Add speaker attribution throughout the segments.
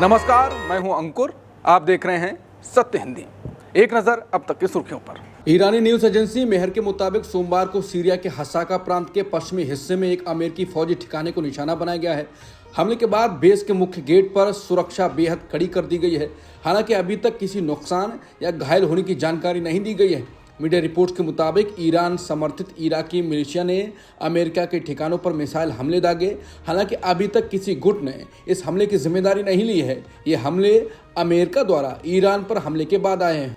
Speaker 1: नमस्कार, मैं हूं अंकुर। आप देख रहे हैं सत्य हिंदी। एक नजर अब तक की सुर्खियों पर। ईरानी न्यूज एजेंसी मेहर के मुताबिक सोमवार को सीरिया के हसाका प्रांत के पश्चिमी हिस्से में एक अमेरिकी फौजी ठिकाने को निशाना बनाया गया है। हमले के बाद बेस के मुख्य गेट पर सुरक्षा बेहद कड़ी कर दी गई है। हालांकि अभी तक किसी नुकसान या घायल होने की जानकारी नहीं दी गई है। मीडिया रिपोर्ट्स के मुताबिक ईरान समर्थित इराकी मिलिशिया ने अमेरिका के ठिकानों पर मिसाइल हमले दागे। हालांकि अभी तक किसी गुट ने इस हमले की जिम्मेदारी नहीं ली है। ये हमले अमेरिका द्वारा ईरान पर हमले के बाद आए हैं।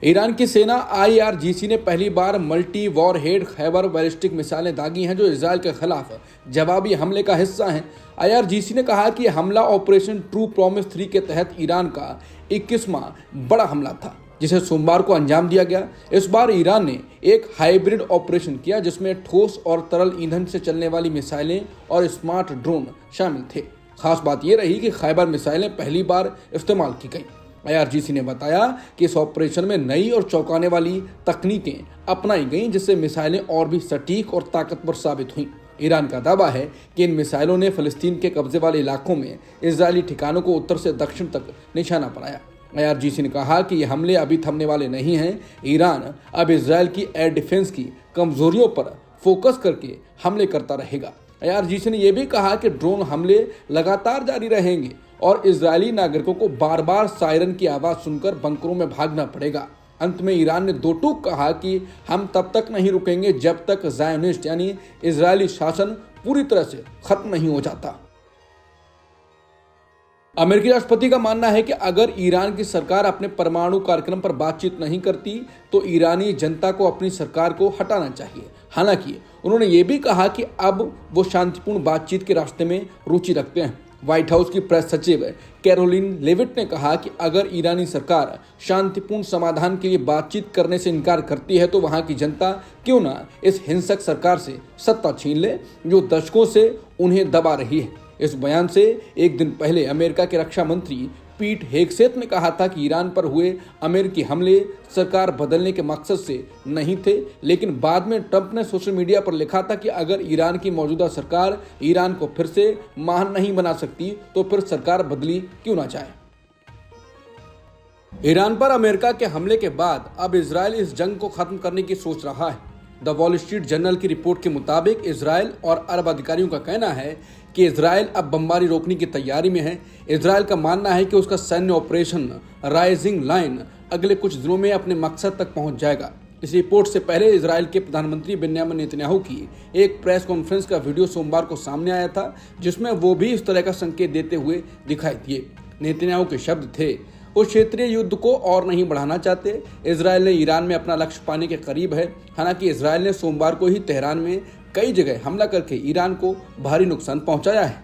Speaker 1: ईरान की सेना IRGC ने पहली बार मल्टी वॉरहेड खैबर बैलिस्टिक मिसाइलें दागी हैं, जो इजरायल के खिलाफ जवाबी हमले का हिस्सा हैं। IRGC ने कहा कि हमला ऑपरेशन ट्रू प्रॉमिस 3 के तहत ईरान का 21वां बड़ा हमला था, जिसे सोमवार को अंजाम दिया गया। इस बार ईरान ने एक हाइब्रिड ऑपरेशन किया, जिसमें ठोस और तरल ईंधन से चलने वाली मिसाइलें और स्मार्ट ड्रोन शामिल थे। खास बात यह रही कि खैबर मिसाइलें पहली बार इस्तेमाल की गई। IRGC ने बताया कि इस ऑपरेशन में नई और चौंकाने वाली तकनीकें अपनाई गईं, जिससे मिसाइलें और भी सटीक और ताकतवर साबित हुईं। ईरान का दावा है कि इन मिसाइलों ने फिलिस्तीन के कब्जे वाले इलाकों में इजरायली ठिकानों को उत्तर से दक्षिण तक निशाना बनाया। IRGC ने कहा कि ये हमले अभी थमने वाले नहीं हैं। ईरान अब इजरायल की एयर डिफेंस की कमजोरियों पर फोकस करके हमले करता रहेगा। IRGC ने यह भी कहा कि ड्रोन हमले लगातार जारी रहेंगे और इजरायली नागरिकों को बार बार सायरन की आवाज सुनकर बंकरों में भागना पड़ेगा। अंत में ईरान ने दो टूक कहा कि हम तब तक नहीं रुकेंगे जब तक ज़ायोनिस्ट यानी इजरायली शासन पूरी तरह से खत्म नहीं हो जाता। अमेरिकी राष्ट्रपति का मानना है कि अगर ईरान की सरकार अपने परमाणु कार्यक्रम पर बातचीत नहीं करती तो ईरानी जनता को अपनी सरकार को हटाना चाहिए। हालांकि उन्होंने ये भी कहा कि अब वो शांतिपूर्ण बातचीत के रास्ते में रुचि रखते हैं। व्हाइट हाउस की प्रेस सचिव कैरोलिन लेविट ने कहा कि अगर ईरानी सरकार शांतिपूर्ण समाधान के लिए बातचीत करने से इनकार करती है तो वहां की जनता क्यों ना इस हिंसक सरकार से सत्ता छीन ले, जो दशकों से उन्हें दबा रही है। इस बयान से एक दिन पहले अमेरिका के रक्षा मंत्री पीट हेगसेथ ने कहा था कि ईरान पर हुए अमेरिकी हमले सरकार बदलने के मकसद से नहीं थे, लेकिन बाद में ट्रंप ने सोशल मीडिया पर लिखा था कि अगर ईरान की मौजूदा सरकार ईरान को फिर से महान नहीं बना सकती तो फिर सरकार बदली क्यों ना जाए। ईरान पर अमेरिका के हमले के बाद अब इजरायल इस जंग को खत्म करने की सोच रहा है। द वॉल स्ट्रीट जर्नल की रिपोर्ट के मुताबिक इजरायल और अरब अधिकारियों का कहना है कि इजरायल अब बमबारी रोकने की तैयारी में है। इजरायल का मानना है कि उसका सैन्य ऑपरेशन राइजिंग लाइन अगले कुछ दिनों में अपने मकसद तक पहुंच जाएगा। इस रिपोर्ट से पहले इजरायल के प्रधानमंत्री बेंजामिन नेतन्याहू की एक प्रेस कॉन्फ्रेंस का वीडियो सोमवार को सामने आया था, जिसमें वो भी इस तरह का संकेत देते हुए दिखाई दिए। नेतन्याहू के शब्द थे, वो क्षेत्रीय युद्ध को और नहीं बढ़ाना चाहते। इजरायल ने ईरान में अपना लक्ष्य पाने के करीब है। हालांकि इजरायल ने सोमवार को ही तेहरान में कई जगह हमला करके ईरान को भारी नुकसान पहुंचाया है।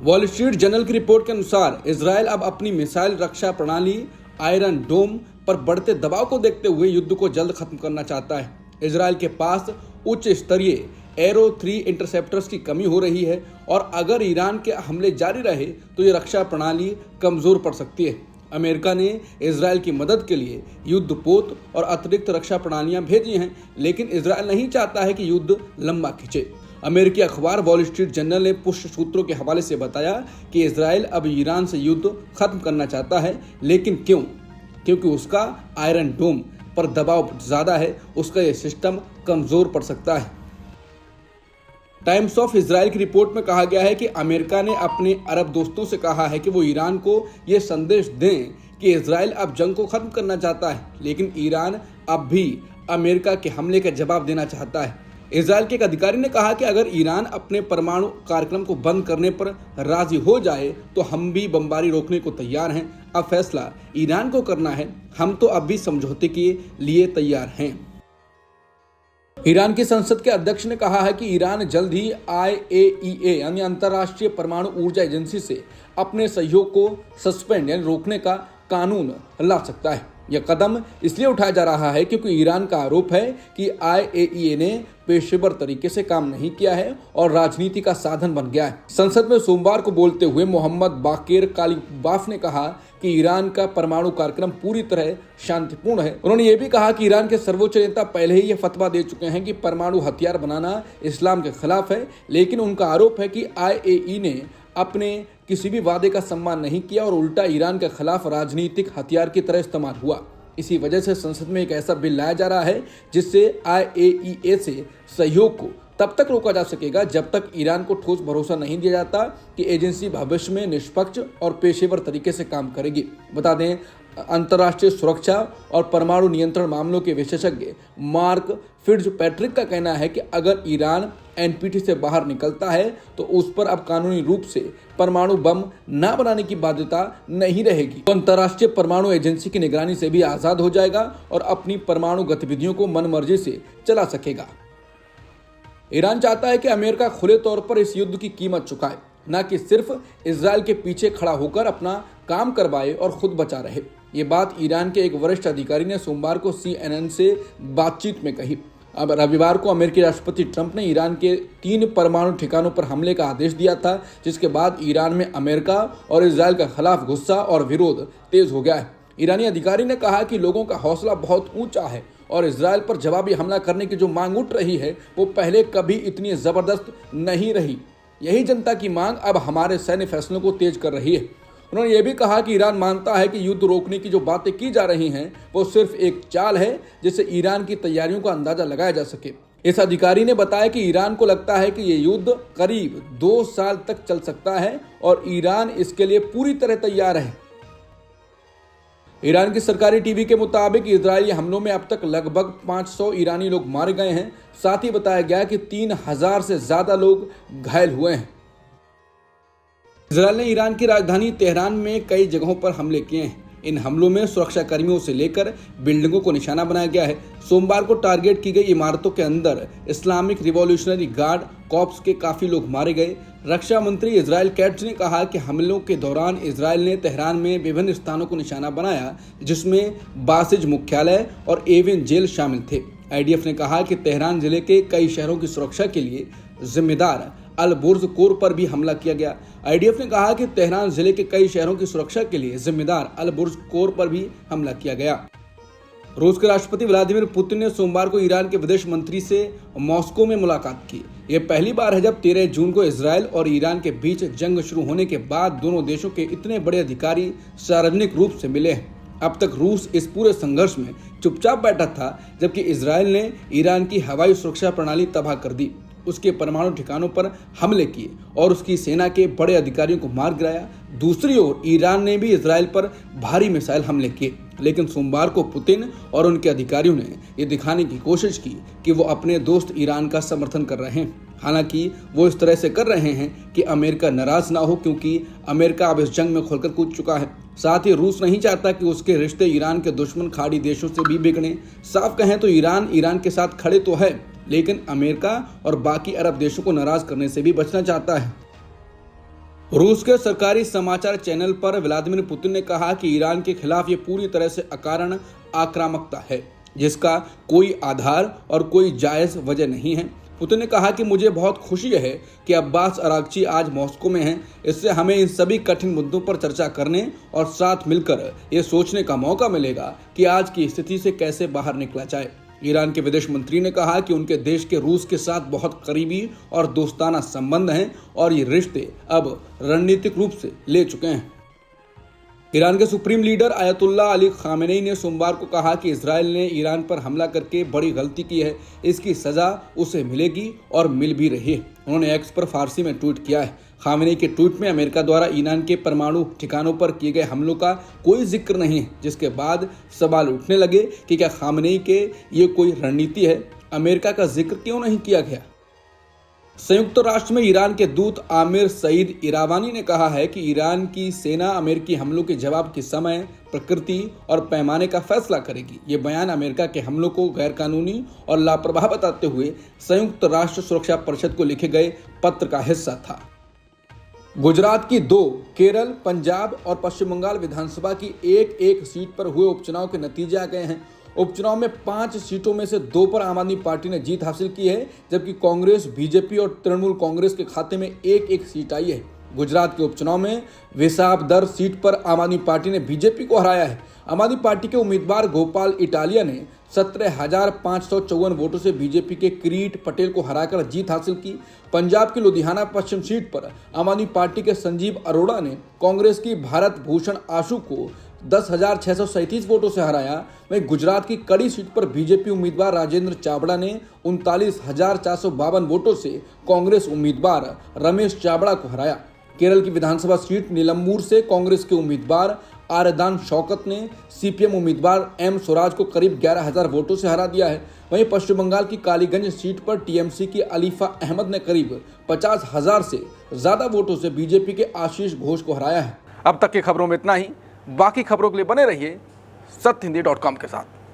Speaker 1: वॉल स्ट्रीट जर्नल की रिपोर्ट के अनुसार इजरायल अब अपनी मिसाइल रक्षा प्रणाली आयरन डोम पर बढ़ते दबाव को देखते हुए युद्ध को जल्द खत्म करना चाहता है। इजरायल के पास उच्च स्तरीय एरो 3 इंटरसेप्टर्स की कमी हो रही है और अगर ईरान के हमले जारी रहे तो ये रक्षा प्रणाली कमजोर पड़ सकती है। अमेरिका ने इजरायल की मदद के लिए युद्धपोत और अतिरिक्त रक्षा प्रणालियां भेजी हैं, लेकिन इजरायल नहीं चाहता है कि युद्ध लंबा खिंचे। अमेरिकी अखबार वॉल स्ट्रीट जर्नल ने पुष्ट सूत्रों के हवाले से बताया कि इजरायल अब ईरान से युद्ध खत्म करना चाहता है, लेकिन क्यों? क्योंकि उसका आयरन डोम पर दबाव ज्यादा है, उसका यह सिस्टम कमजोर पड़ सकता है। टाइम्स ऑफ इजराइल की रिपोर्ट में कहा गया है कि अमेरिका ने अपने अरब दोस्तों से कहा है कि वो ईरान को ये संदेश दें कि इजराइल अब जंग को खत्म करना चाहता है, लेकिन ईरान अब भी अमेरिका के हमले का जवाब देना चाहता है। इजराइल के एक अधिकारी ने कहा कि अगर ईरान अपने परमाणु कार्यक्रम को बंद करने पर राजी हो जाए तो हम भी बमबारी रोकने को तैयार हैं। अब फैसला ईरान को करना है, हम तो अब भी समझौते के लिए तैयार हैं। ईरान की संसद के अध्यक्ष ने कहा है कि ईरान जल्द ही IAEA यानी अंतर्राष्ट्रीय परमाणु ऊर्जा एजेंसी से अपने सहयोग को सस्पेंड यानी रोकने का कानून ला सकता है। यह कदम इसलिए उठाया जा रहा है क्योंकि ईरान का आरोप है कि IAEA ने पेशेवर तरीके से काम नहीं किया है और राजनीति का साधन बन गया है। संसद में सोमवार को बोलते हुए मोहम्मद बाकिर कालिबाफ ने कहा कि ईरान का परमाणु कार्यक्रम पूरी तरह शांतिपूर्ण है। उन्होंने ये भी कहा कि ईरान के सर्वोच्च नेता पहले ही यह फतवा दे चुके हैं कि परमाणु हथियार बनाना इस्लाम के खिलाफ है, लेकिन उनका आरोप है कि IAEA ने अपने किसी भी वादे का सम्मान नहीं किया और उल्टा ईरान के खिलाफ राजनीतिक हथियार की तरह इस्तेमाल हुआ। इसी वजह से संसद में एक ऐसा बिल लाया जा रहा है जिससे IAEA से सहयोग को तब तक रोका जा सकेगा जब तक ईरान को ठोस भरोसा नहीं दिया जाता कि एजेंसी भविष्य में निष्पक्ष और पेशेवर तरीके से काम करेगी। बता दें, अंतर्राष्ट्रीय सुरक्षा और परमाणु नियंत्रण मामलों के विशेषज्ञ मार्क फिट्जपैट्रिक का कहना है कि अगर ईरान NPT से बाहर निकलता है तो उस पर अब कानूनी रूप से परमाणु बम न बनाने की बाध्यता नहीं रहेगी। तो अंतर्राष्ट्रीय परमाणु एजेंसी की निगरानी से भी आजाद हो जाएगा और अपनी परमाणु गतिविधियों को मनमर्जी से चला सकेगा। ईरान चाहता है कि अमेरिका खुले तौर पर इस युद्ध की कीमत चुकाए, न कि सिर्फ इजरायल के पीछे खड़ा होकर अपना काम करवाए और खुद बचा रहे। ये बात ईरान के एक वरिष्ठ अधिकारी ने सोमवार को CNN से बातचीत में कही। अब रविवार को अमेरिकी राष्ट्रपति ट्रंप ने ईरान के 3 परमाणु ठिकानों पर हमले का आदेश दिया था, जिसके बाद ईरान में अमेरिका और इजरायल के खिलाफ गुस्सा और विरोध तेज हो गया है। ईरानी अधिकारी ने कहा कि लोगों का हौसला बहुत ऊंचा है और इजरायल पर जवाबी हमला करने की जो मांग उठ रही है वो पहले कभी इतनी जबरदस्त नहीं रही। यही जनता की मांग अब हमारे सैन्य फैसलों को तेज कर रही है। उन्होंने ये भी कहा कि ईरान मानता है कि युद्ध रोकने की जो बातें की जा रही हैं वो सिर्फ एक चाल है जिससे ईरान की तैयारियों का अंदाजा लगाया जा सके। इस अधिकारी ने बताया कि ईरान को लगता है कि ये युद्ध करीब 2 साल तक चल सकता है और ईरान इसके लिए पूरी तरह तैयार है। ईरान की सरकारी टीवी के मुताबिक इजरायली हमलों में अब तक लगभग 500 ईरानी लोग मारे गए हैं। साथ ही बताया गया कि 3000 से ज्यादा लोग घायल हुए हैं। इजरायल ने ईरान की राजधानी तेहरान में कई जगहों पर हमले किए हैं। इन हमलों में सुरक्षा कर्मियों से लेकर बिल्डिंगों को निशाना बनाया गया है। सोमवार को टारगेट की गई इमारतों के अंदर इस्लामिक रिवॉल्यूशनरी गार्ड कॉर्प्स के काफी लोग मारे गए। रक्षा मंत्री इजराइल कैट्स ने कहा कि हमलों के दौरान इजरायल ने तेहरान में विभिन्न स्थानों को निशाना बनाया, जिसमें बासिज मुख्यालय और एविन जेल शामिल थे। IDF ने कहा कि तेहरान जिले के कई शहरों की सुरक्षा के लिए जिम्मेदार अल बुर्ज कोर पर भी हमला किया गया। IDF ने कहा कि तेहरान जिले के कई शहरों की सुरक्षा के लिए जिम्मेदार अल बुर्ज कोर पर भी हमला किया गया। रूस के राष्ट्रपति व्लादिमीर पुतिन ने सोमवार को ईरान के विदेश मंत्री से मॉस्को में मुलाकात की। यह पहली बार है जब 13 जून को इजरायल और ईरान के बीच जंग शुरू होने के बाद दोनों देशों के इतने बड़े अधिकारी सार्वजनिक रूप से मिले हैं। अब तक रूस इस पूरे संघर्ष में चुपचाप बैठा था, जबकि इजरायल ने ईरान की हवाई सुरक्षा प्रणाली तबाह कर दी, उसके परमाणु ठिकानों पर हमले किए और उसकी सेना के बड़े अधिकारियों को मार गिराया। दूसरी ओर ईरान ने भी इजरायल पर भारी मिसाइल हमले किए, लेकिन सोमवार को पुतिन और उनके अधिकारियों ने ये दिखाने की कोशिश की कि वो अपने दोस्त ईरान का समर्थन कर रहे हैं। हालांकि वो इस तरह से कर रहे हैं कि अमेरिका नाराज ना हो, क्योंकि अमेरिका अब इस जंग में खुलकर कूद चुका है। साथ ही रूस नहीं चाहता कि उसके रिश्ते ईरान के दुश्मन खाड़ी देशों से भी बिगड़े। साफ कहें तो ईरान के साथ खड़े तो है, लेकिन अमेरिका और बाकी अरब देशों को नाराज करने से भी बचना चाहता है। रूस के सरकारी समाचार चैनल पर व्लादिमीर पुतिन ने कहा कि ईरान के खिलाफ ये पूरी तरह से अकारण आक्रामकता है, जिसका कोई आधार और कोई जायज वजह नहीं है। पुतिन ने कहा कि मुझे बहुत खुशी है कि अब्बास अरागची आज मॉस्को में हैं। इससे हमें इन सभी कठिन मुद्दों पर चर्चा करने और साथ मिलकर ये सोचने का मौका मिलेगा कि आज की स्थिति से कैसे बाहर निकला जाए। ईरान के विदेश मंत्री ने कहा कि उनके देश के रूस के साथ बहुत करीबी और दोस्ताना संबंध हैं और ये रिश्ते अब रणनीतिक रूप से ले चुके हैं। ईरान के supreme leader Ayatollah Ali Khamenei ने सोमवार को कहा कि इजरायल ने ईरान पर हमला करके बड़ी गलती की है, इसकी सजा उसे मिलेगी और मिल भी रही है। उन्होंने एक्स पर फारसी में ट्वीट किया है। खामेनेई के ट्वीट में अमेरिका द्वारा ईरान के परमाणु ठिकानों पर किए गए हमलों का कोई जिक्र नहीं है, जिसके बाद सवाल उठने लगे कि क्या खामेनेई के ये कोई रणनीति है, अमेरिका का जिक्र क्यों नहीं किया गया। संयुक्त राष्ट्र में ईरान के दूत आमिर सईद इरावानी ने कहा है कि ईरान की सेना अमेरिकी हमलों के जवाब के समय, प्रकृति और पैमाने का फैसला करेगी। ये बयान अमेरिका के हमलों को गैरकानूनी और लापरवाह बताते हुए संयुक्त राष्ट्र सुरक्षा परिषद को लिखे गए पत्र का हिस्सा था। गुजरात की 2, केरल, पंजाब और पश्चिम बंगाल विधानसभा की एक सीट पर हुए उपचुनाव के नतीजे आ गए हैं। उपचुनाव में 5 सीटों में से 2 पर आम आदमी पार्टी ने जीत हासिल की है, जबकि कांग्रेस, बीजेपी और तृणमूल कांग्रेस के खाते में एक सीट आई है। गुजरात के उपचुनाव में विसावदर सीट पर आम आदमी पार्टी ने बीजेपी को हराया है। आम आदमी पार्टी के उम्मीदवार गोपाल इटालिया ने 17,554 वोटों से बीजेपी के किरीट पटेल को हराकर जीत हासिल की। पंजाब की लुधियाना पश्चिम सीट पर आम आदमी पार्टी के संजीव अरोड़ा ने कांग्रेस की भारत भूषण आशु को 10,637 वोटों से हराया। वहीं गुजरात की कड़ी सीट पर बीजेपी उम्मीदवार राजेंद्र चावड़ा ने 39,452 वोटों से कांग्रेस उम्मीदवार रमेश चावड़ा को हराया। केरल की विधानसभा सीट नीलम्बूर से कांग्रेस के उम्मीदवार आरदान शौकत ने सीपीएम उम्मीदवार एम स्वराज को करीब 11,000 वोटों से हरा दिया है। वहीं पश्चिम बंगाल की कालीगंज सीट पर टीएमसी की अलीफा अहमद ने करीब 50,000 से ज्यादा वोटों से बीजेपी के आशीष घोष को हराया है। अब तक की खबरों में इतना ही। बाकी खबरों के लिए बने रहिए सत्यहिंदी.com के साथ।